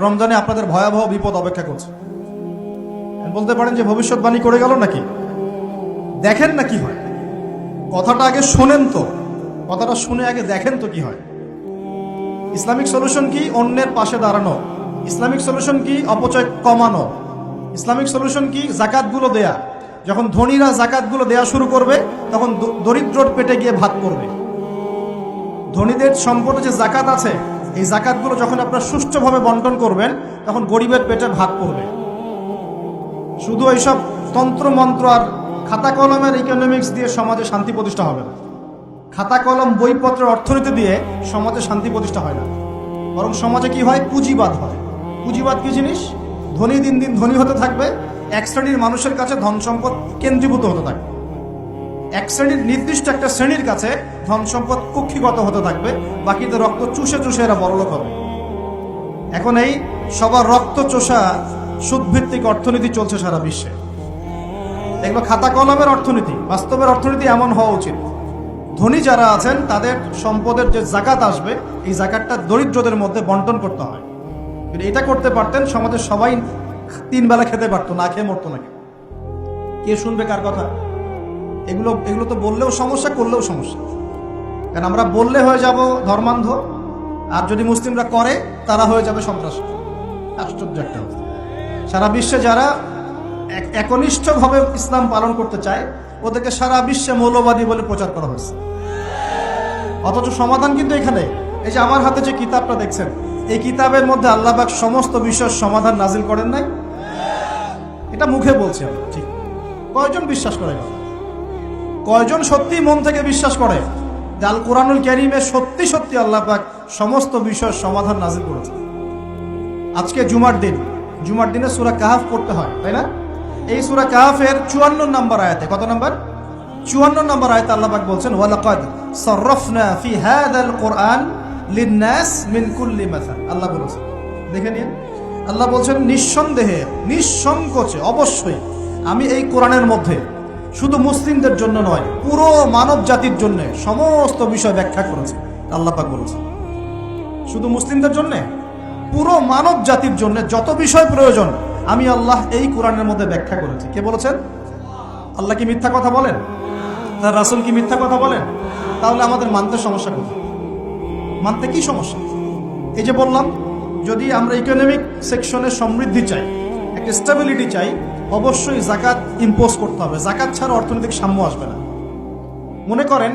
রমজানে আপনাদের ভয়াবহ বিপদ অপেক্ষা করছে। বলতে পারেন যে ভবিষ্যৎবাণী করে গেল নাকি? দেখেন না কি হয়। কথাটা আগে শোনেন তো, কথাটা শুনে আগে দেখেন তো কি হয়। ইসলামিক সলিউশন কি? অন্যের পাশে দাঁড়ানো। ইসলামিক সলিউশন কি? অপচয় কমানো। ইসলামিক সলিউশন কি? জাকাতগুলো দেয়া। যখন ধনীরা জাকাতগুলো দেয়া শুরু করবে, তখন দরিদ্রর পেটে গিয়ে ভাত পড়বে। ধনীদের সম্পদে যে জাকাত আছে, এই জাকাতগুলো যখন আপনারা সুষ্ঠুভাবে বন্টন করবেন, তখন গরিবের পেটে ভাত পড়বে। শুধু এইসব তন্ত্র মন্ত্র আর খাতা কলমের ইকোনমিক্স দিয়ে সমাজে শান্তি প্রতিষ্ঠা হবে না। খাতা কলম বইপত্রের অর্থনীতি দিয়ে সমাজে শান্তি প্রতিষ্ঠা হয় না, বরং সমাজে কি হয়? পুঁজিবাদ হয়। পুঁজিবাদ কি জিনিস? ধনী দিন দিন ধনী হতে থাকবে, এক শ্রেণীর মানুষের কাছে ধন সম্পদ কেন্দ্রীভূত হতে থাকবে। এক শ্রেণীর নির্দিষ্ট একটা শ্রেণীর কাছে ধন সম্পদ কুক্ষিগত হতে থাকবে, বাকিদের রক্ত চুষে চুষে এরা বড়লোক হবে। এখন এই সবার রক্ত চোষা সুদভিত্তিক অর্থনীতি চলছে সারা বিশ্বে। এগুলো খাতা কলমের অর্থনীতি। বাস্তবের অর্থনীতি এমন হওয়া উচিত, ধনী যারা আছেন তাদের সম্পদের যে জাকাত আসবে, এই জাকাতটা দরিদ্রদের মধ্যে বন্টন করতে হয়। কিন্তু এটা করতে পারতেন, সমাজের সবাই 3 বেলা খেতে পারতো, না খেয়ে মরতো না। কে শুনবে কার কথা? এগুলো তো বললেও সমস্যা, করলেও সমস্যা। কারণ আমরা বললে হয়ে যাব ধর্মান্ধ, আর যদি মুসলিমরা করে তারা হয়ে যাবে সন্ত্রাসী। আশ্চর্য একটা অবস্থা। সারা বিশ্বে যারা একনিষ্ঠভাবে ইসলাম পালন করতে চায়, ওদেরকে সারা বিশ্বে মৌলবাদী বলে প্রচার করা হয়েছে। অথচ সমাধান কিন্তু এখানে। এই যে আমার হাতে যে কিতাবটা দেখছেন, এই কিতাবের মধ্যে আল্লাহ পাক সমস্ত বিষয়ের সমাধান নাজিল করেন নাই? এটা মুখে বলছি আমি, ঠিক। কয়জন বিশ্বাস করে? কয়জন সত্যি মন থেকে বিশ্বাস করে যে আল কোরআনুল কারীমে সত্যি সত্যি আল্লাহ পাক সমস্ত বিষয়ের সমাধান নাজিল করেছে? আজকে জুমার দিনে সূরা কাহফ পড়তে হয়, তাই না? এই সূরা কাহফের 54 নম্বর আয়াতে, কত নম্বর? 54 নম্বর আয়াতে আল্লাহ পাক বলছেন, ওয়ালাকাদ সাররাফনা ফি হাযাল কুরআন লিন-নাস মিন কুল্লি মাসাল। আল্লাহ বলেছেন, দেখে নিন, আল্লাহ বলছেন নিঃসন্দেহে, নিঃসংকোচে, অবশ্যই আমি এই কোরআনের মধ্যে শুধু মুসলিমদের জন্য নয়, পুরো মানব জাতির জন্য সমস্ত বিষয় ব্যাখ্যা করেছি। আল্লাহ পাক বলেছেন শুধু মুসলিমদের জন্য, পুরো মানব জাতির জন্য যত বিষয় প্রয়োজন আমি আল্লাহ এই কোরআনের মধ্যে ব্যাখ্যা করেছি। কে বলেছেন? আল্লাহ কি মিথ্যা কথা বলেন? তার রাসূল কি মিথ্যা কথা বলেন? তাহলে আমাদের মানতে সমস্যা কোথায়? মানতে কি সমস্যা? এই যে বললাম, যদি আমরা ইকোনমিক সেকশনে সমৃদ্ধি চাই, একটা স্টেবিলিটি চাই, অবশ্যই জাকাত ইম্পোজ করতে হবে। জাকাত ছাড়া অর্থনৈতিক সাম্য আসবে না। মনে করেন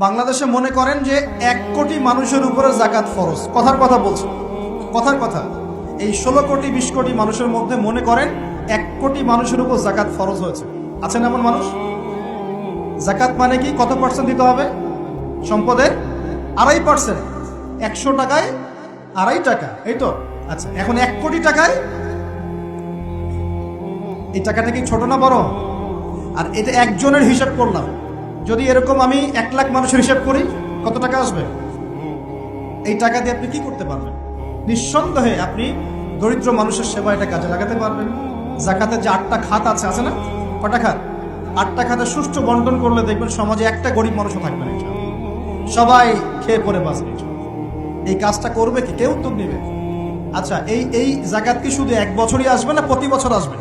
বাংলাদেশে মনে করেন যে 1 কোটি মানুষের উপরে জাকাত ফরজ। কথার কথা বলছি, কথার কথা। এই 16 কোটি 20 কোটি মানুষের মধ্যে মনে করেন 1 কোটি মানুষের উপর জাকাত ফরজ হয়েছে। আছেন এমন মানুষ? জাকাত মানে কি? কত পার্সেন্ট দিতে হবে সম্পদের? 2.5%। 100 টাকায় 2.5 টাকা, এই তো। আচ্ছা, এখন 1 কোটি টাকায় এই টাকাটা কি ছোট না বড়? আর এটা একজনের হিসাব করলাম। যদি এরকম আমি 1 লাখ মানুষের হিসাব করি, কত টাকা আসবে? এই টাকা দিয়ে আপনি কি করতে পারবেন? নিঃসন্দেহে আপনি দরিদ্র মানুষের সেবা এটা কাজে লাগাতে পারবেন। জাকাতের যে 8টা খাত আছে না? কটা খাত? 8টা খাতে সুষ্ঠু বন্টন করলে দেখবেন সমাজে একটা গরিব মানুষও থাকবে না, সবাই খেয়ে পরে বাঁচবে। এই কাজটা করবে কি? কেউ উদ্যোগ নেবে? আচ্ছা, এই জাকাত কি শুধু 1 বছরই আসবে না প্রতি বছর আসবে?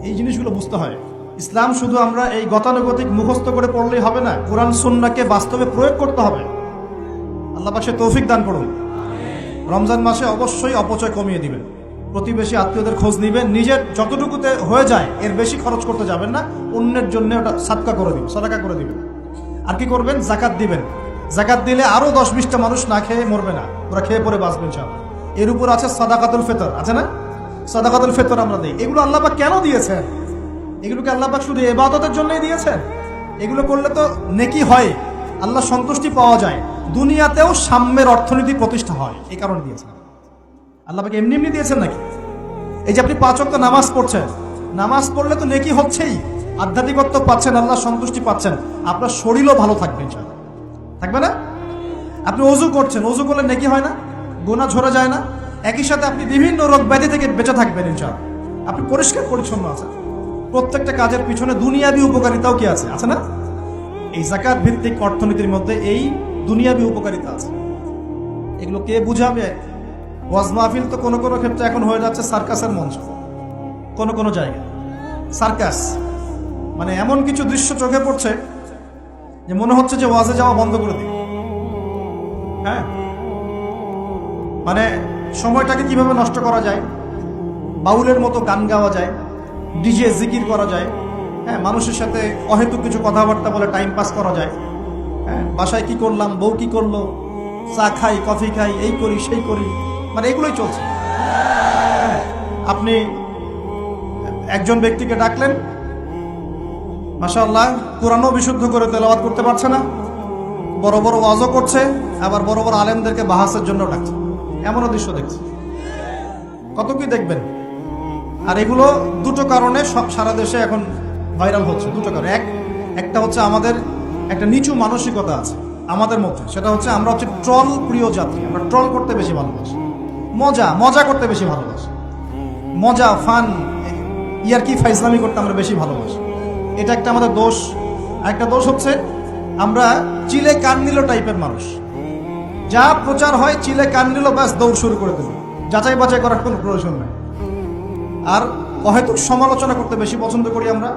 এই জিনিসগুলো বুঝতে হয়। ইসলাম শুধু আমরা এই গতানুগতিক মুখস্থ করে পড়লেই হবে না, কোরআন সুন্নাহকে বাস্তবে প্রয়োগ করতে হবে। আল্লাহ পাক তৌফিক দান করুন। রমজান মাসে অবশ্যই অপচয় কমিয়ে দিবেন, প্রতিবেশী আত্মীয়দের খোঁজ নিবেন, নিজের যতটুকুতে হয়ে যায় এর বেশি খরচ করতে যাবেন না, অন্যের জন্য ওটা সাদকা করে দিবেন, সাদাকা করে দিবেন। আর কি করবেন? জাকাত দিবেন। জাকাত দিলে আরো 10-20টা মানুষ না খেয়ে মরবে না, ওরা খেয়ে পরে বাঁচবে ইনশাআল্লাহ। এর উপর আছে সাদাকাতুল ফিতর, আছে না? সাদাকাতুল ফিতর আমরা দিই। এগুলো আল্লাহ পাক কেন দিয়েছেন? এগুলোকে আল্লাহ পাক শুধু ইবাদতের জন্যই দিয়েছেন? এগুলো করলে তো নেকি হয়, আল্লাহ সন্তুষ্টি পাওয়া যায়, দুনিয়াতেও সাম্যের অর্থনীতি প্রতিষ্ঠা হয়, এই কারণে দিয়েছেন। আল্লাহ পাক এমনি এমনি দিয়েছেন নাকি? এই যে আপনি 5 ওয়াক্ত নামাজ পড়ছেন, নামাজ পড়লে তো নেকি হচ্ছেই, আধ্যাত্মিকত্ব পাচ্ছেন, আল্লাহ সন্তুষ্টি পাচ্ছেন, আপনার শরীরও ভালো থাকবে ইনশাআল্লাহ, থাকবে না? আপনি ওযু করছেন, ওযু করলে নেকি হয় না? গুনাহ ঝরে যায় না? একই সাথে আপনি বিভিন্ন রোগ ব্যাধি থেকে বেঁচে থাকবেন ইনশাআল্লাহ। আপনি পরিষ্কার পরিচ্ছন্ন আছেন। প্রত্যেকটা কাজের পিছনে দুনিয়াবি উপকারিতাও কি আছে না? এই যাকাত ভিত্তিক অর্থনীতির মধ্যে এই দুনিয়াবি উপকারিতা আছে। এগুলো কে বুঝাবে? ওয়াজ মাহফিল তো কোনো কোনো ক্ষেত্রে এখন হয়ে যাচ্ছে সার্কাসের মঞ্চ। কোনো কোনো জায়গায় সার্কাস, মানে এমন কিছু দৃশ্য চোখে পড়ছে যে মনে হচ্ছে যে ওয়াজে যাওয়া বন্ধ করে দিই। হ্যাঁ, মানে সময়টাকে কিভাবে নষ্ট করা যায়, বাউলের মতো গান গাওয়া যায়, ডিজে জিকির করা যায়, হ্যাঁ, মানুষের সাথে অহেতুক কিছু কথাবার্তা বলে টাইম পাস করা যায়। হ্যাঁ, বাসায় কি করলাম, বউ কি করলো, চা খাই, কফি খাই, এই করি সেই করি, মানে এগুলোই চলছে। হ্যাঁ, আপনি একজন ব্যক্তিকে ডাকলেন, মাশাআল্লাহ কোরআনও বিশুদ্ধ করে তেলাওয়াত করতে পারছে না, বড় বড় ওয়াজও করছে, আবার বড় বড় আলেমদেরকে বাহাসের জন্য ডাকছে। এমনও দৃশ্য দেখছে, কত কি দেখবেন। আর এগুলো দুটো কারণে সব সারা দেশে এখন ভাইরাল হচ্ছে। দুটো কারণ, একটা হচ্ছে আমাদের একটা নিচু মানসিকতা আছে আমাদের মধ্যে, সেটা হচ্ছে আমরা হচ্ছে ট্রল প্রিয় জাতি। আমরা ট্রল করতে বেশি ভালোবাসি, মজা করতে বেশি ভালোবাসি, মজা ফান ইয়ারকি ফাইজলামি করতে আমরা বেশি ভালোবাসি। এটা একটা আমাদের দোষ। একটা দোষ হচ্ছে আমরা চিলে কান নিল টাইপের মানুষ। যা প্রচার হয় চিলে কান নিল, ব্যাস দৌড় শুরু করে দেব, যাচাই বাছাই করার কোনো প্রয়োজন নেই। আর অহেতুক সমালোচনা করতে বেশি পছন্দ করি আমরা,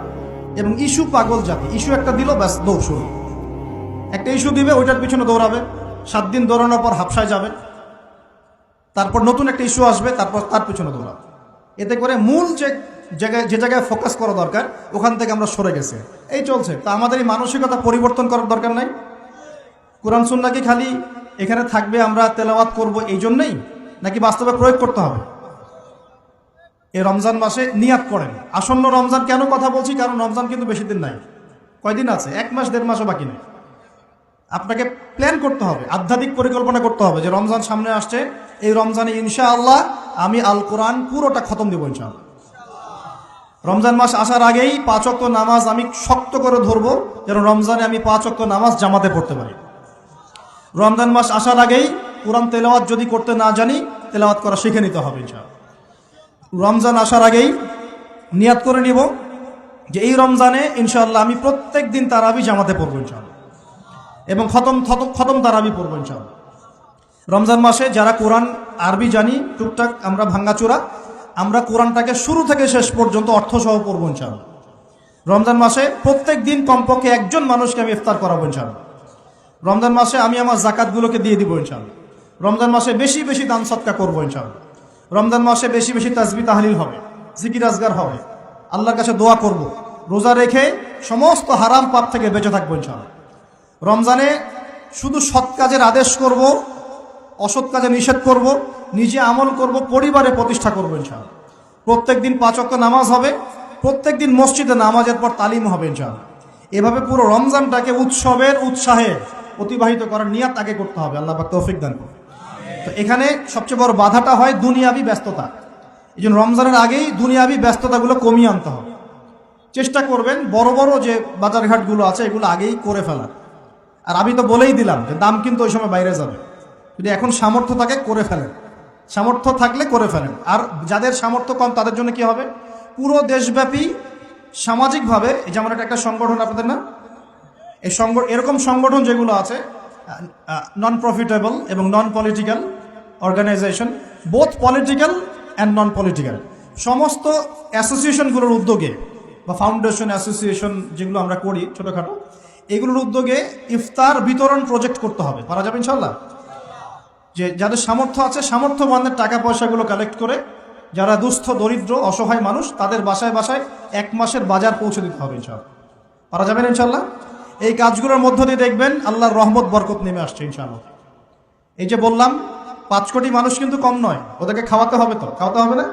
এবং ইস্যু পাগল জাতি। ইস্যু একটা দিল, ব্যাস দৌড় শুরু। একটা ইস্যু দিবে, ওইটার পিছনে দৌড়াবে, 7 দিন দৌড়ানোর পর হাফসায় যাবে, তারপর নতুন একটা ইস্যু আসবে, তারপর তার পিছনে দৌড়াবে। এতে করে মূল যে জায়গায় ফোকাস করা দরকার ওখান থেকে আমরা সরে গেছি। এই চলছে। তা আমাদের এই মানসিকতা পরিবর্তন করার দরকার নাই? কোরআন সুন্নাহ কি খালি এখানে থাকবে, আমরা তেলাওয়াত করব এই জন্যই, নাকি বাস্তবে প্রয়োগ করতে হবে? এই রমজান মাসে নিয়াত করেন। আসন্ন রমজান কেন কথা বলছি? কারণ রমজান কিন্তু বেশি দিন নাই। কয়দিন আছে? 1 মাস 1.5 মাসও বাকি নেই। আপনাকে প্ল্যান করতে হবে, আধ্যাত্মিক পরিকল্পনা করতে হবে যে রমজান সামনে আসছে, এই রমজানে ইনশাআল্লাহ আমি আল কোরআন পুরোটা খতম দেবো ইনশাআল্লাহ। রমজান মাস আসার আগেই 5 ওয়াক্ত নামাজ আমি শক্ত করে ধরবো, যেন রমজানে আমি 5 ওয়াক্ত নামাজ জামাতে পড়তে পারি। রমজান মাস আসার আগেই কোরআন তেলাওয়াত যদি করতে না জানি, তেলাওয়াত করা শিখে নিতে হবে ইনশাআল্লাহ। রমজান আসার আগেই নিয়াত করে নিব যে এই রমজানে ইনশাআল্লাহ আমি প্রত্যেক দিন তারাবি জামাতে পড়বো ইনশাআল্লাহ, এবং খতম তারাবি পড়বো ইনশাআল্লাহ। রমজান মাসে যারা কোরআন আরবি জানি টুকটাক আমরা ভাঙ্গাচোরা, আমরা কোরআনটাকে শুরু থেকে শেষ পর্যন্ত অর্থসহ পড়বো ইনশাআল্লাহ। রমজান মাসে প্রত্যেক দিন কমপক্ষে একজন মানুষকে আমি ইফতার করাবো ইনশাআল্লাহ। রমজান মাসে আমি আমার জাকাতগুলোকে দিয়ে দিব ইনশাআল্লাহ। রমজান মাসে বেশি বেশি দান সদকা করবো ইনশাআল্লাহ। রমজান মাসে বেশি বেশি তাসবিহ তাহলিল হবে, জিকির আজগার হবে, আল্লাহর কাছে দোয়া করব, রোজা রেখে সমস্ত হারাম পাপ থেকে বেঁচে থাকবো ইনশাআল্লাহ। রমজানে শুধু সৎ কাজের আদেশ করব, অসৎ কাজে নিষেধ করব, নিজে আমল করব, পরিবারে প্রতিষ্ঠা করবো ইনশাআল্লাহ। প্রত্যেক দিন 5 ওয়াক্ত নামাজ হবে, প্রত্যেক দিন মসজিদে নামাজের পর তালিম হবে ইনশাআল্লাহ। এভাবে পুরো রমজানটাকে উৎসবের উৎসাহে অতিবাহিত করার নিয়াত আগে করতে হবে। আল্লাহ পাক তৌফিক দান করুন। তো এখানে সবচেয়ে বড় বাধাটা হয় দুনিয়াবি ব্যস্ততা। এই জন্য রমজানের আগেই দুনিয়াবি ব্যস্ততাগুলো কমিয়ে আনতে হবে। চেষ্টা করবেন বড় বড় যে বাজারঘাটগুলো আছে এগুলো আগেই করে ফেলার। আর আমি তো বলেই দিলাম যে দাম কিন্তু ওই সময় বাইরে যাবে। যদি এখন সামর্থ্য থাকে করে ফেলেন, সামর্থ্য থাকলে করে ফেলেন। আর যাদের সামর্থ্য কম তাদের জন্য কি হবে, পুরো দেশব্যাপী সামাজিকভাবে, যেমন একটা সংগঠন আপনাদের না, এই এরকম সংগঠন যেগুলো আছে নন প্রফিটেবল এবং non political organization, both political and non political, সমস্ত অ্যাসোসিয়েশনগুলোর উদ্যোগে বা ফাউন্ডেশন অ্যাসোসিয়েশন যেগুলো আমরা করি ছোটোখাটো, এগুলোর উদ্যোগে ইফতার বিতরণ প্রজেক্ট করতে হবে। পারা যাবে ইনশাল্লাহ। যে যাদের সামর্থ্য আছে সামর্থ্যবানদের টাকা পয়সাগুলো কালেক্ট করে যারা দুস্থ দরিদ্র অসহায় মানুষ তাদের বাসায় বাসায় 1 মাসের বাজার পৌঁছে দিতে হবে ইনশাআল্লাহ। পারা যাবেন ইনশাআল্লাহ। এই কাজগুলোর মধ্য দিয়ে দেখবেন আল্লাহর রহমত বরকত নেমে আসছে ইনশাআল্লাহ। এই যে বললাম 5 কোটি মানুষ কিন্তু কম নয়, ওদেরকে খাওয়াতে হবে, তো খাওয়াতে হবে না?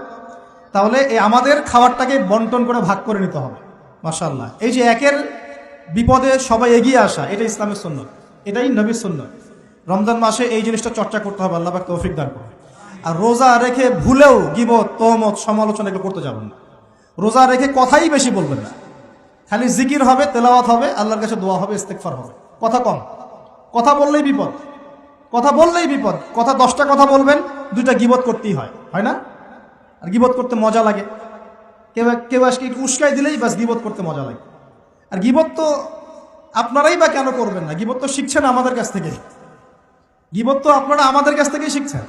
তাহলে এই আমাদের খাবারটাকে বন্টন করে ভাগ করে নিতে হবে। মাশাআল্লাহ। এই যে একের বিপদে সবাই এগিয়ে আসা, এটা ইসলামের সুন্নাত, এটাই নবীর সুন্নাত। রমজান মাসে এই জিনিসটা চর্চা করতে হবে। আল্লাহ পাক তৌফিক দান করুন। আর রোজা রেখে ভুলেও গীবত তহমত সমালোচনা এগুলো করতে যাবেন না। রোজা রেখে কথাই বেশি বলবেন না, খালি জিকির হবে, তেলাওয়াত হবে, আল্লাহর কাছে দোয়া হবে, ইস্তেগফার হবে। কথা কম, কথা বললেই বিপদ, কথা বললেই বিপদ। কথা 10টা কথা বলবেন, 2টা গীবত করতেই হয়, হয় না? আর গীবত করতে মজা লাগে। কেউ আজকে উস্কাই দিলেই বাস গীবত করতে মজা লাগে। আর গীবত তো আপনারাই বা কেন করবেন না? গীবত তো শিখছেন আমাদের কাছ থেকে। গীবত তো আপনারা আমাদের কাছ থেকেই শিখছেন।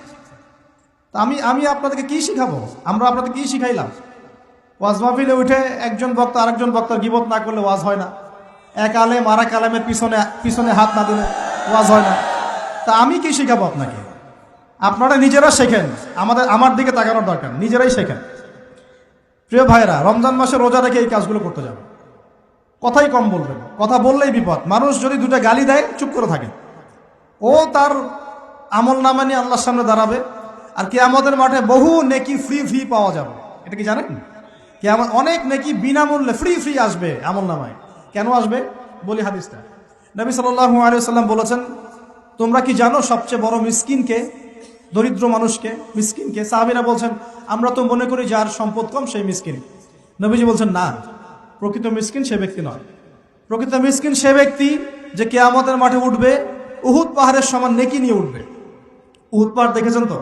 তা আমি আপনাদেরকে কি শিখাবো? আমরা আপনাদের কি শিখাইলাম? ওয়াজ মাহফিলে উঠে একজন বক্তা আরেকজন বক্তার গীবত না করলে ওয়াজ হয় না। এক আলেম আর এক আলেমের পিছনে পিছনে হাত না দিলে ওয়াজ হয় না। তা আমি কি শিখাবো আপনাকে? আপনারা নিজেরা শেখেন, আমার দিকে তাকানোর দরকার, নিজেরাই শেখেন। প্রিয় ভাইরা, রমজান মাসে রোজা রেখে এই কাজগুলো করতে যাবে। কথাই কম বলবেন, কথা বললেই বিপদ। মানুষ যদি দুটা গালি দেয় চুপ করে থাকে, ও তার আমল নামা নিয়ে আল্লাহর সামনে দাঁড়াবে। আর কিয়ামতের মাঠে বহু নেকি ফ্রি পাওয়া যাবে। এটা কি জানেন? কিয়ামত অনেক নেকি বিনামূল্যে ফ্রি আসবে আমল নামায়। কেন আসবে বলি হাদিসটা। নবী সাল্লাল্লাহু আলাইহি ওয়াসাল্লাম বলেছেন, তোমরা কি জানো সবচেয়ে বড় মিসকিনকে? দরিদ্র মানুষকে, মিসকিনকে। সাহাবীরা বলছেন, আমরা তো মনে করি যার সম্পদ কম সেই মিসকিন। নবীজি বলছেন, না, প্রকৃত মিসকিন সে ব্যক্তি নয়। প্রকৃত মিসকিন সে ব্যক্তি যে কিয়ামতের মাঠে উঠবে উহুদ পাহাড়ের সমান নেকি নিয়ে উঠবে। উহুদ পাহাড় দেখেছেন তো?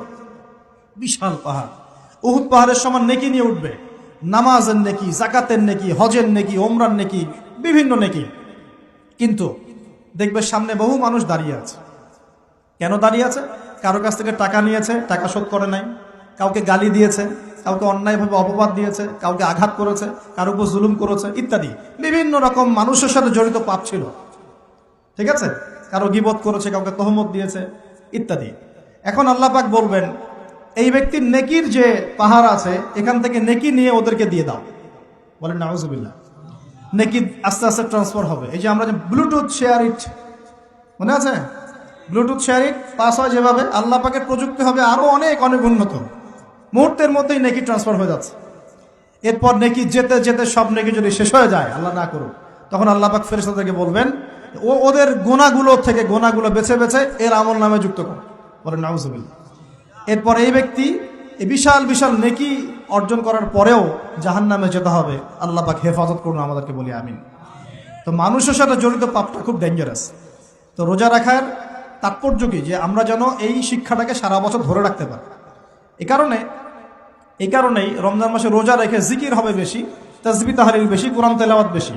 বিশাল পাহাড়। উহুদ পাহাড়ের সমান নেকি নিয়ে উঠবে। নামাজের নেকি, যাকাতের নেকি, হজের নেকি, ওমরার নেকি, বিভিন্ন নেকি। কিন্তু দেখবে সামনে বহু মানুষ দাঁড়িয়ে আছে। কেন দাঁড়িয়ে আছে? কারো কাছ থেকে টাকা নিয়েছে, টাকা শোধ করে নাই, কাউকে গালি দিয়েছে, কাউকে অন্যায়ভাবে অপবাদ দিয়েছে, কাউকে আঘাত করেছে, কারো উপর জুলুম করেছে ইত্যাদি। বিভিন্ন রকম মানুষের সাথে জড়িত পাপ ছিল, ঠিক আছে? কারো গীবত করেছে, কাউকে তহমত দিয়েছে ইত্যাদি। এখন আল্লাহ পাক বলবেন, এই ব্যক্তির নেকির যে পাহাড় আছে এখান থেকে নেকি নিয়ে ওদেরকে দিয়ে দাও। বলেন নাউজুবিল্লাহ। নেকি আস্তে আস্তে ট্রান্সফার হবে। এই যে আমরা যে ব্লুটুথ শেয়ার ইট, মনে আছে? ব্লুটুথ শেয়ার ইট পাস হয় যেভাবে, আল্লাহ পাকের প্রযুক্তি হবে আরো অনেক উন্নত। মুহূর্তের মধ্যেই নেকি ট্রান্সফার হয়ে যাচ্ছে। এরপর নেকি যেতে যেতে সব নেকি যদি শেষ হয়ে যায়, আল্লাহ না করুক, তখন আল্লাহ পাক ফেরেশতাদেরকে বলবেন, ওদের গুনাহগুলো থেকে গুনাহগুলো বেছে বেছে এর আমল নামে যুক্ত কর। বলেন নাউজুবিল্লাহ। এরপর এই ব্যক্তি এই বিশাল নেকি অর্জন করার পরেও জাহান্নামে যেতে হবে। আল্লাহ পাক হেফাজত করুন আমাদেরকে, বলি আমিন। তো মানুষের সাথে জড়িত পাপটা খুব ডেঞ্জারাস। তো রোজা রাখার তাৎপর্য কি? যে আমরা যেন এই শিক্ষাটাকে সারা বছর ধরে রাখতে পারি। এই কারণেই রমজান মাসে রোজা রেখে জিকির হবে বেশি, তাসবিহ তাহলিল বেশি, কোরআন তেলাওয়াত বেশি,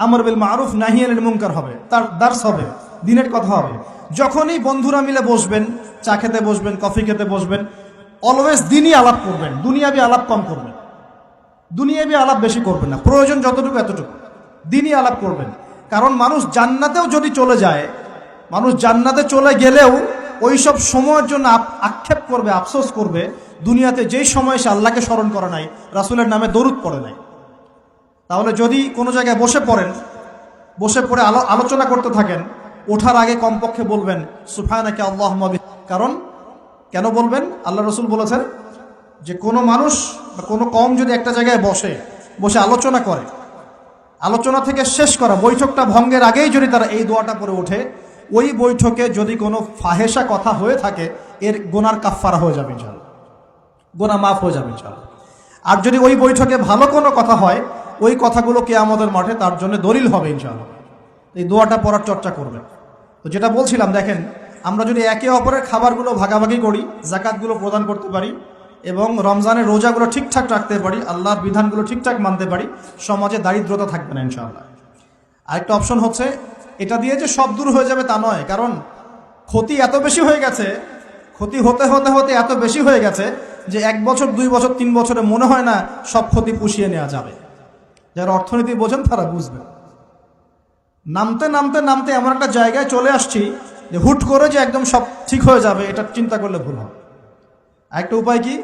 আমর বিল মারুফ নাহি আনিল মুনকার হবে, তার দার্স হবে, দিনের কথা হবে। যখনই বন্ধুরা মিলে বসবেন, চা খেতে বসবেন, কফি খেতে বসবেন, অলওয়েজ দিনই আলাপ করবেন, দুনিয়াবি আলাপ কম করবেন, দুনিয়াবি আলাপ বেশি করবেন না, প্রয়োজন যতটুকু এতটুকু দিনই আলাপ করবেন। কারণ মানুষ জান্নাতেও যদি চলে যায়, মানুষ জান্নাতে চলে গেলেও ওই সব সময়ের জন্য আক্ষেপ করবে, আফসোস করবে, দুনিয়াতে যেই সময় সে আল্লাহকে স্মরণ করে নাই, রাসূলের নামে দরুদ পড়ে নাই। তাহলে যদি কোনো জায়গায় বসে পড়ে আলোচনা করতে থাকেন, ওঠার আগে কমপক্ষে বলবেন সুবহানাকা আল্লাহুম্মা বিহামদিক। কারণ কেন বলবেন? আল্লাহ রাসূল বলেছেন যে কোনো মানুষ বা কোনো কওম যদি একটা জায়গায় বসে আলোচনা করে, আলোচনা থেকে শেষ করা বৈঠকটা ভঙ্গের আগেই যদি তারা এই দোয়াটা পড়ে ওঠে, ওই বৈঠকে যদি কোনো ফাহেসা কথা হয়ে থাকে, এর গুনার কাফফারা হয়ে যাবে ইনশাআল্লাহ, গুনাহ মাফ হয়ে যাবে ইনশাআল্লাহ। আর যদি ওই বৈঠকে ভালো কোনো কথা হয়, ওই কথাগুলো কিয়ামতের মাঠে তার জন্য দলিল হবে ইনশাআল্লাহ। এই দোয়াটা পড়ার চর্চা করবেন। তো যেটা বলছিলাম, দেখেন, আমরা যদি একে অপরের খাবারগুলো ভাগাভাগি করি, জাকাতগুলো প্রদান করতে পারি এবং রমজানের রোজাগুলো ঠিকঠাক রাখতে পারি, আল্লাহর বিধানগুলো ঠিকঠাক মানতে পারি, সমাজে দারিদ্রতা থাকবে না ইনশাআল্লাহ। আরেকটা অপশন হচ্ছে, এটা দিয়ে যে সব দূর হয়ে যাবে তা নয়, কারণ ক্ষতি এত বেশি হয়ে গেছে, ক্ষতি হতে হতে হতে এত বেশি হয়ে গেছে যে 1 বছর 2 বছর 3 বছরে মনে হয় না সব ক্ষতি পুষিয়ে নেওয়া যাবে। যারা অর্থনীতি বোঝেন তারা বুঝবে। নামতে নামতে নামতে এমন একটা জায়গায় চলে আসছি যে হুট করে যে একদম সব ঠিক হয়ে যাবে, এটা চিন্তা করলে ভুল হবে। আরেকটা উপায় কি?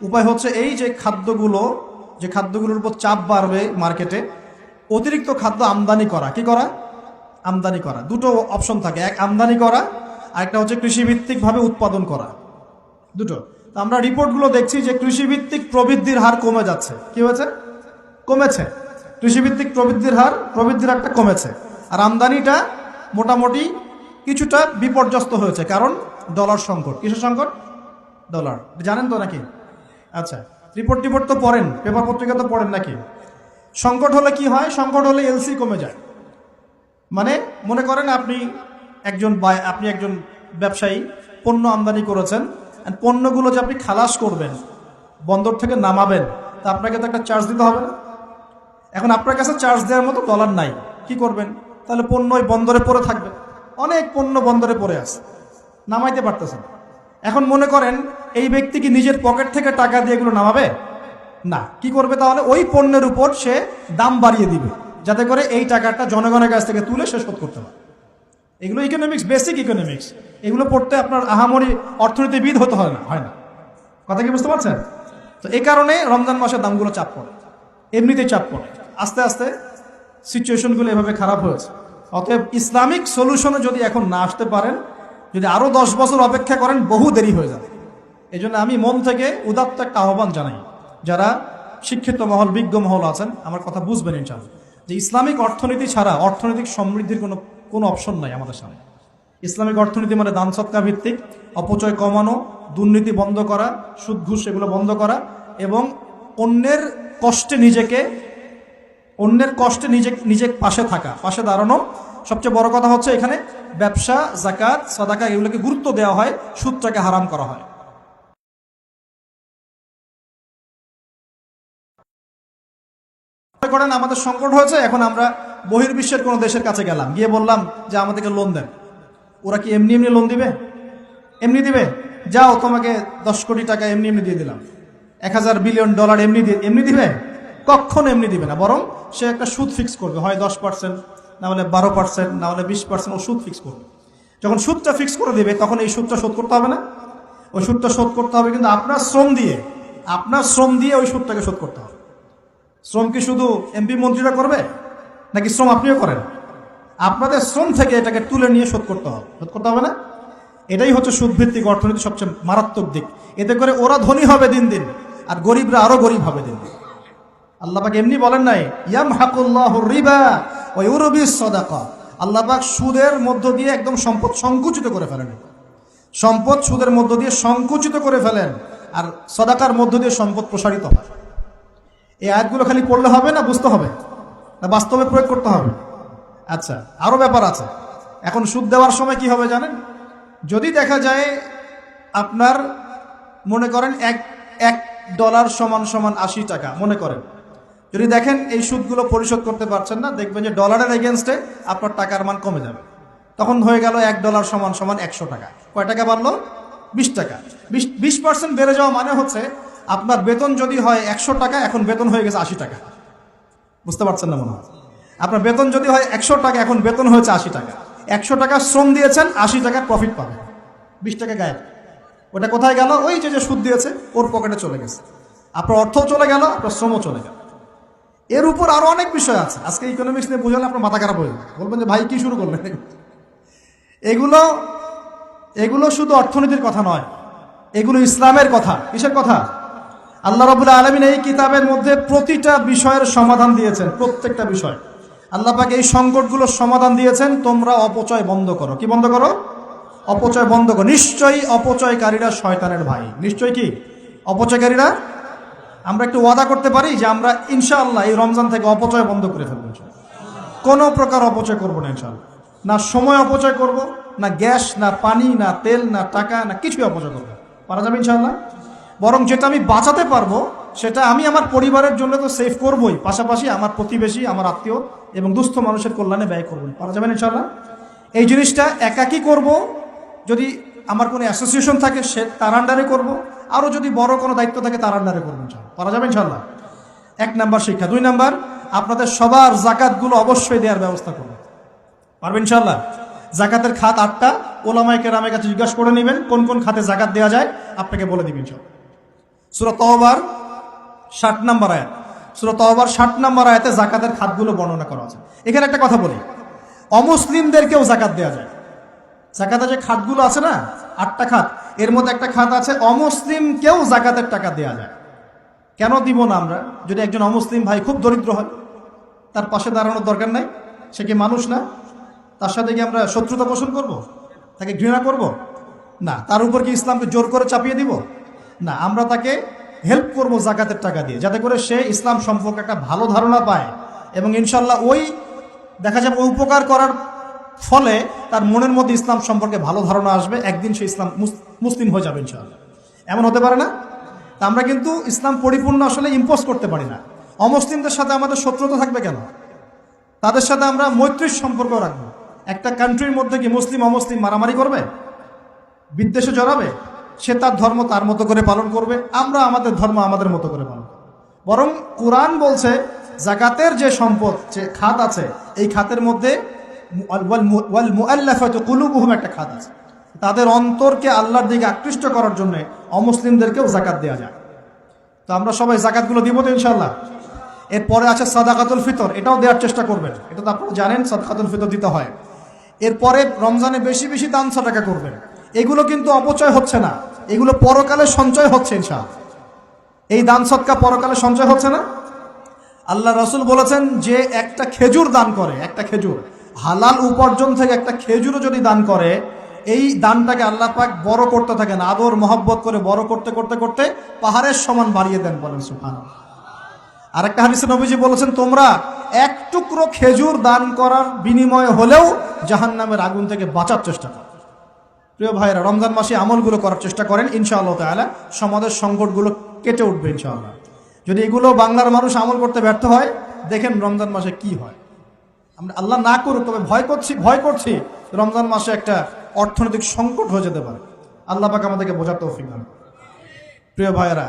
উপায় হচ্ছে এই যে খাদ্যগুলোর উপর চাপ বাড়বে মার্কেটে, অতিরিক্ত খাদ্য আমদানি করা। কি করা? আমদানি করা। দুটো অপশন থাকে, এক আমদানি করা, আরেকটা হচ্ছে কৃষিভিত্তিকভাবে উৎপাদন করা, দুটো। তো আমরা রিপোর্টগুলো দেখছি যে কৃষিভিত্তিক প্রবৃদ্ধির হার কমে যাচ্ছে। কি হয়েছে? কমেছে। কৃষিভিত্তিক প্রবৃদ্ধির হারটা কমেছে। আর আমদানিটা মোটামুটি কিছুটা বিপর্যস্ত হয়েছে, কারণ ডলার সংকট। কিসের সংকট? ডলার। জানেন তো নাকি? আচ্ছা, রিপোর্ট তো পড়েন, পেপার পত্রিকা তো পড়েন নাকি? সংকট হলে কি হয়? সংকট হলে এলসি কমে যায়। মানে মনে করেন আপনি একজন ব্যবসায়ী, পণ্য আমদানি করেছেন, পণ্যগুলো যে আপনি খালাস করবেন, বন্দর থেকে নামাবেন, তা আপনাকে তো একটা চার্জ দিতে হবে না? এখন আপনার কাছে চার্জ দেওয়ার মতো ডলার নাই, কি করবেন? তাহলে পণ্য ওই বন্দরে পড়ে থাকবে। অনেক পণ্য বন্দরে পড়ে আছে। নামাইতে পারতেছেন। এখন মনে করেন এই ব্যক্তি কি নিজের পকেট থেকে টাকা দিয়ে এগুলো নামাবে? না। কি করবে তাহলে? ওই পণ্যের উপর সে দাম বাড়িয়ে দিবে, যাতে করে এই টাকাটা জনগণের কাছ থেকে তুলে সে শোধ করতে পারে। এগুলো ইকোনমিক্স, বেসিক ইকোনমিক্স। এগুলো পড়তে আপনার আহামরি অর্থনীতিবিদ হতে হয় না। কথা কি বুঝতে পারছেন? তো এই কারণে রমজান মাসের দামগুলো চাপ পড়ে, এমনিতেই চাপ পড়ে। আস্তে আস্তে সিচুয়েশনগুলো এভাবে খারাপ হয়েছে। অতএব ইসলামিক সলিউশনে যদি এখন না আসতে পারেন, যদি আরো 10 বছর অপেক্ষা করেন, বহু দেরি হয়ে যাবে। এই জন্য আমি মন থেকে উদাত্ত একটা আহ্বান জানাই, যারা শিক্ষিত মহল, বিজ্ঞ মহল আছেন, আমার কথা বুঝবেন ইনশাআল্লাহ, যে ইসলামিক অর্থনীতি ছাড়া অর্থনৈতিক সমৃদ্ধির কোনো অপশন নাই আমাদের সামনে। ইসলামিক অর্থনীতি মানে দান সৎকা ভিত্তিক, অপচয় কমানো, দুর্নীতি বন্ধ করা, সুদ ঘুষ এগুলো বন্ধ করা, এবং অন্যের কষ্টে নিজে পাশে থাকা, পাশে দাঁড়ানো। সবচেয়ে বড় কথা হচ্ছে এখানে ব্যবসা, যাকাত, সাদাকা এগুলোকে গুরুত্ব দেওয়া হয়, সুদটাকে হারাম করা হয়। করেন আমাদের সংকট হয়েছে, এখন আমরা বহির্বিশ্বের কোনো দেশের কাছে গেলাম, গিয়ে বললাম যে আমাদেরকে লোন দেন। ওরা কি এমনি এমনি লোন দিবে? এমনি দিবে? যাও, তোমাকে 10 কোটি টাকা এমনি এমনি দিয়ে দিলাম, 1000 বিলিয়ন ডলার এমনি দিবে? কখনো এমনি দিবে না। বরং সে একটা সুদ ফিক্স করবে, হয় 10%, না হলে 12%, না হলে 20%। ও সুদ ফিক্স করবে। যখন সুদটা ফিক্স করে দেবে, তখন এই সুদটা শোধ করতে হবে না? ওই সুদটা শোধ করতে হবে, কিন্তু আপনার শ্রম দিয়ে ওই সুদটাকে শোধ করতে হবে। শ্রম কি শুধু এমপি মন্ত্রীরা করবে, নাকি শ্রম আপনিও করেন? আপনাদের শ্রম থেকে এটাকে তুলে নিয়ে শোধ করতে হবে না? এটাই হচ্ছে সুদভিত্তিক অর্থনীতি সবচেয়ে মারাত্মক দিক। এতে করে ওরা ধনী হবে দিন দিন, আর গরিবরা আরো গরিব হবে দিন দিন। আল্লাহ পাক এমনি বলেন নাই ইয়ামহাকুল্লাহুর রিবা ওয়া ইউরবিস সাদাকা। আল্লাহ পাক সুদের মধ্য দিয়ে একদম সম্পদ সংকুচিত করে ফেলেন। সম্পদ সুদের মধ্য দিয়ে সংকুচিত করে ফেলেন, আর সাদাকার মধ্য দিয়ে সম্পদ প্রসারিত হয়। এই আয়াতগুলো খালি পড়লে হবে না, বুঝতে হবে, না বাস্তবে প্রয়োগ করতে হবে? আচ্ছা, আরো ব্যাপার আছে। এখন সুদ দেওয়ার সময় কি হবে জানেন? যদি দেখা যায় আপনার মনে করেন $1 সমান 80 টাকা, মনে করেন, যদি দেখেন এই সুদগুলো পরিশোধ করতে পারছেন না, দেখবেন যে ডলারের এগেনস্টে আপনার টাকার মান কমে যাবে। তখন হয়ে গেল $1 সমান 100 টাকা। কয় টাকা বাড়লো? 20 টাকা। 20% বেড়ে যাওয়া মানে হচ্ছে আপনার বেতন যদি হয় 100 টাকা, এখন বেতন হয়ে গেছে 80 টাকা। বুঝতে পারছেন না মনে হয়? আপনার বেতন যদি হয় 100 টাকা, এখন বেতন হয়েছে 80 টাকা। 100 টাকা শ্রম দিয়েছেন, 80 টাকার প্রফিট পাবেন। 20 টাকা গায়েব। ওটা কোথায় গেল? ওই যে সুদ দিয়েছে ওর পকেটে চলে গেছে। আপনার অর্থও চলে গেল, আপনার শ্রমও চলে গেল। এর উপর আরো অনেক বিষয় আছে। আজকে ইকোনমিক্স নিয়ে বুঝালে আপনার মাথা খারাপ হয়ে যাবে, বলবেন যে ভাই কি শুরু করলেন। এগুলো শুধু অর্থনীতির কথা নয়, এগুলো ইসলামের কথা। কিসের কথা? আল্লাহ রাব্বুল আলামিন এই কিতাবের মধ্যে প্রতিটা বিষয়ের সমাধান দিয়েছেন। প্রত্যেকটা বিষয় আল্লাহ পাক এই সংকটগুলোর সমাধান দিয়েছেন। তোমরা অপচয় বন্ধ করো। কি বন্ধ করো? অপচয় বন্ধ করো। নিশ্চয়ই অপচয়কারীরা শয়তানের ভাই। নিশ্চয়ই কি অপচয়কারীরা? আমরা একটু ওয়াদা করতে পারি যে আমরা ইনশাআল্লাহ এই রমজান থেকে অপচয় বন্ধ করে ফেলবো। কোনো প্রকার অপচয় করবো না ইনশাআল্লাহ। না সময় অপচয় করব, না গ্যাস, না পানি, না তেল, না টাকা, না কিছুই অপচয় করবো। পারা যাবে ইনশাআল্লাহ। বরং যেটা আমি বাঁচাতে পারবো সেটা আমি আমার পরিবারের জন্য তো সেভ করবই, পাশাপাশি আমার প্রতিবেশী, আমার আত্মীয় এবং দুস্থ মানুষের কল্যাণে ব্যয় করবো। পারা যাবেন ইনশাআল্লাহ। এই জিনিসটা একাকী করব, যদি আমার কোনো অ্যাসোসিয়েশন থাকে সে তার আন্ডারে করবো, আরও যদি বড় কোনো দায়িত্ব থাকে তার আন্ডারে করবো ইনশাআল্লাহ। পারা যাবে ইনশাআল্লাহ। 1 নাম্বার শিক্ষা। 2 নাম্বার, আপনাদের সবার জাকাতগুলো অবশ্যই দেওয়ার ব্যবস্থা করবো। পারবেন ইনশাআল্লাহ। জাকাতের খাত 8টা। ওলামায়ে কেরামের কাছে জিজ্ঞাসা করে নেবেন কোন কোন খাতে জাকাত দেওয়া যায়, আপনাকে বলে দিবেন ইনশাআল্লাহ। সূরা তাওবার 60 নাম্বার আয়াত। সূরা তাওবার 60 নাম্বার আয়াতে জাকাতের খাতগুলো বর্ণনা করা আছে। এখানে একটা কথা বলি, অমুসলিমদেরকেও জাকাত দেওয়া যায়। জাকাতের যে খাতগুলো আছে না, 8টা খাত, এর মধ্যে একটা খাত আছে অমুসলিমকেও জাকাতের টাকা দেওয়া যায়। কেন দিব না আমরা? যদি একজন অমুসলিম ভাই খুব দরিদ্র হয়, তার পাশে দাঁড়ানোর দরকার নাই? সে কি মানুষ না? তার সাথে কি আমরা শত্রুতা পোষণ করব? তাকে ঘৃণা করব? না। তার উপর কি ইসলামকে জোর করে চাপিয়ে দিব? না। আমরা তাকে হেল্প করব জাকাতের টাকা দিয়ে, যাতে করে সে ইসলাম সম্পর্কে একটা ভালো ধারণা পায়, এবং ইনশাল্লাহ ওই দেখা যাবে ওই উপকার করার ফলে তার মনের মধ্যে ইসলাম সম্পর্কে ভালো ধারণা আসবে। একদিন সে মুসলিম হয়ে যাবে ইনশাআল্লাহ। এমন হতে পারে না? তা আমরা কিন্তু ইসলাম পরিপূর্ণ আসলে ইম্পোজ করতে পারি না। অমুসলিমদের সাথে আমাদের শত্রুতা থাকবে কেন? তাদের সাথে আমরা মৈত্রীর সম্পর্ক রাখবো। একটা কান্ট্রির মধ্যে কি মুসলিম অমুসলিম মারামারি করবে? বিদ্বেষে জড়াবে? সে তার ধর্ম তার মতো করে পালন করবে, আমরা আমাদের ধর্ম আমাদের মতো করে পালন করব। বরং কোরআন বলছে যাকাতের যে সম্পদ, যে খাত আছে, এই খাতের মধ্যে ওয়াল মুআল্লাফাতু কুলুবুহুম একটা খাত আছে। তাদের অন্তরকে আল্লাহর দিকে আকৃষ্ট করার জন্য অমুসলিমদেরকেও যাকাত দেওয়া যায়। তো আমরা সবাই যাকাতগুলো দিব তো ইনশাআল্লাহ। এরপরে আছে সাদাকাতুল ফিতর, এটাও দেওয়ার চেষ্টা করবেন। এটা তো আপনারা জানেন সাদাকাতুল ফিতর দিতে হয়। এরপরে রমজানে বেশি বেশি দান সদকা করবেন। এগুলো কিন্তু অপচয় হচ্ছে না, এগুলো পরকালে সঞ্চয় হচ্ছে ইনশাআল্লাহ। এই দান সদকা পরকালে সঞ্চয় হচ্ছে না। আল্লাহ রাসূল বলেছেন যে একটা খেজুর দান করে, একটা খেজুর হালাল উপার্জন থেকে একটা খেজুরও যদি দান করে, এই দানটাকে আল্লাহ পাক বড় করতে থাকেন, আদর মহব্বত করে বড় করতে করতে করতে পাহাড়ের সমান বাড়িয়ে দেন, বলেন সুবহানাল্লাহ। আরেকটা হাদিসে নবীজি বলেছেন তোমরা এক টুকরো খেজুর দান করার বিনিময়ে হলেও জাহান্নামের আগুন থেকে বাঁচার চেষ্টা করো। প্রিয় ভাইরা, রমজান মাসে আমলগুলো করার চেষ্টা করেন, ইনশাআল্লাহ তাআলা সমাজের সংকটগুলো কেটে উঠবে ইনশাআল্লাহ। যদি এগুলো বাংলার মানুষ আমল করতে ব্যর্থ হয়, দেখেন রমজান মাসে কি হয়। আমরা আল্লাহ না করুক, তবে ভয় করছি রমজান মাসে একটা অর্থনৈতিক সংকট হয়ে যেতে পারে। আল্লাহ পাক আমাদেরকে বোঝার তৌফিক দান। প্রিয় ভাইয়েরা,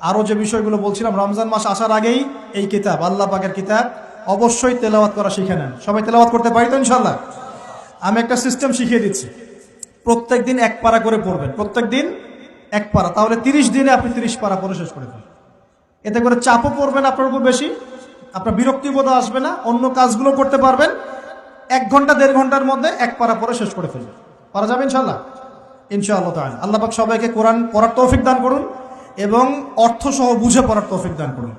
আরও যে বিষয়গুলো বলছিলাম, রমজান মাস আসার আগেই এই কিতাব, আল্লাহ পাকের কিতাব, অবশ্যই তেলাওয়াত করা শিখে নেন। সবাই তেলাওয়াত করতে পারি তো ইনশাআল্লাহ? আমি একটা সিস্টেম শিখিয়ে দিচ্ছি। প্রত্যেক দিন এক পারা করে পড়বেন, প্রত্যেক দিন এক পারা, তাহলে 30 দিনে আপনি 30 পারা পড়ে শেষ করে দেবেন। এতে করে চাপও পড়বেন আপনার উপর বেশি, আপনার বিরক্তিবোধ আসবে না, অন্য কাজগুলো করতে পারবেন। 1 ঘন্টা 1.5 ঘন্টার মধ্যে এক পারা পড়ে শেষ করে ফেলবেন। পারা যাবে ইনশাআল্লাহ? ইনশাআল্লাহ তাআলা। আল্লাহ পাক সবাইকে কোরআন পড়ার তৌফিক দান করুন এবং অর্থসহ বুঝে পড়ার তৌফিক দান করুন।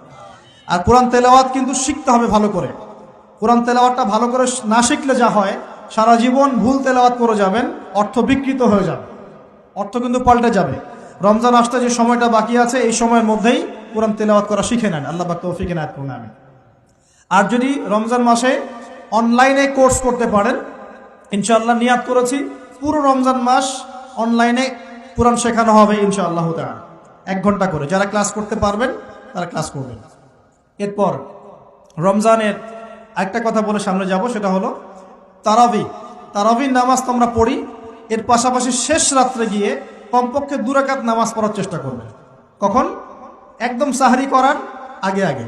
আর কোরআন তেলাওয়াত কিন্তু শিখতে হবে ভালো করে। কোরআন তেলাওয়াতটা ভালো করে না শিখলে যা হয়, সারা জীবন ভুল তেলাওয়াত করে যাবেন, অর্থ বিকৃত হয়ে যাবে, অর্থ কিন্তু পাল্টে যাবে। রমজান আসতে যে সময়টা বাকি আছে, এই সময়ের মধ্যেই কোরআন তেলাওয়াত করা শিখে নেন। আল্লাহ পাক তৌফিক এনায়েত করুন, আমিন। আর যদি রমজান মাসে অনলাইনে কোর্স করতে পারেন, ইনশাআল্লাহ নিয়াত করেছি পুরো রমজান মাস অনলাইনে কোরআন শেখানো হবে ইনশাআল্লাহ তাআলা, 1 ঘন্টা করে। যারা ক্লাস করতে পারবেন তারা ক্লাস করবেন। এরপর রমজানের একটা কথা বলে সামনে যাব, সেটা হলো তারাবির নামাজ তো আমরা পড়ি। এর পাশাপাশি শেষ রাত্রে গিয়ে কমপক্ষে 2 রাকাত নামাজ পড়ার চেষ্টা করবেন। কখন? একদম সাহারি করার আগে আগে,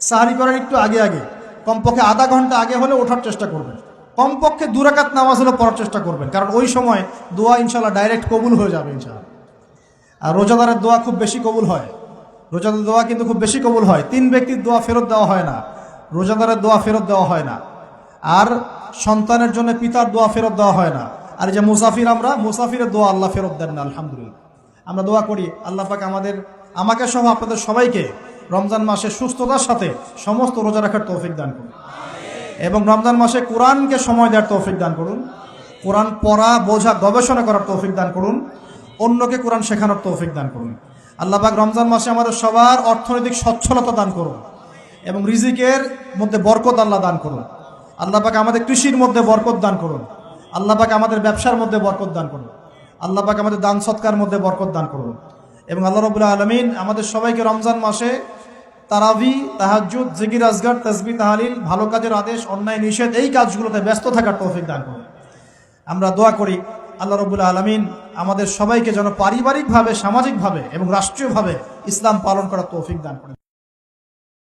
সাহারি করার একটু আগে আগে, কমপক্ষে আধা ঘন্টা আগে হলে ওঠার চেষ্টা করবেন। কমপক্ষে 2 রাকাত নামাজ হলে পড়ার চেষ্টা করবেন, কারণ ওই সময় দোয়া ইনশাআল্লাহ ডাইরেক্ট কবুল হয়ে যাবে ইনশাআল্লাহ। আর রোজাদারের দোয়া খুব বেশি কবুল হয়, রোজাদারের দোয়া কিন্তু খুব বেশি কবুল হয়। 3 ব্যক্তির দোয়া ফেরত দেওয়া হয় না, রোজাদারের দোয়া ফেরত দেওয়া হয় না। আর সন্তানের জন্য পিতার দোয়া ফেরত দেওয়া হয় না। আর যে মুসাফির, আমরা মুসাফিরের দোয়া আল্লাহ ফেরত দেন না, আলহামদুলিল্লাহ। আমরা দোয়া করি আল্লাহ পাক আমাকে সহ আপনাদের সবাইকে রমজান মাসে সুস্থতার সাথে সমস্ত রোজা রাখার তৌফিক দান করুন, এবং রমজান মাসে কোরআনকে সময় দেওয়ার তৌফিক দান করুন, কোরআন পড়া, বোঝা, গবেষণা করার তৌফিক দান করুন, অন্যকে কোরআন শেখানোর তৌফিক দান করুন। আল্লাহ পাক রমজান মাসে আমাদের সবার অর্থনৈতিক সচ্ছলতা দান করুন এবং রিজিকের মধ্যে বরকত আল্লাহ দান করুন। আল্লাহ পাক আমাদের কৃষির মধ্যে বরকত দান করুন, আল্লাহ পাক আমাদের ব্যবসার মধ্যে বরকত দান করুন, আল্লাহ পাক আমাদের দান সৎকার মধ্যে বরকত দান করুন। এবং আল্লাহ রাব্বুল আলামিন আমাদের সবাইকে রমজান মাসে তারাবি, তাহাজ্জুদ, জিকির আজগার, তাসবিহ, তাহলিল, ভালো কাজের আদেশ, অন্যায় নিষেধ, এই কাজগুলোতে ব্যস্ত থাকার তৌফিক দান করুন। আমরা দোয়া করি আল্লাহ রাব্বুল আলামিন আমাদের সবাইকে যেন পারিবারিকভাবে, সামাজিকভাবে এবং রাষ্ট্রীয়ভাবে ইসলাম পালন করার তৌফিক দান করেন।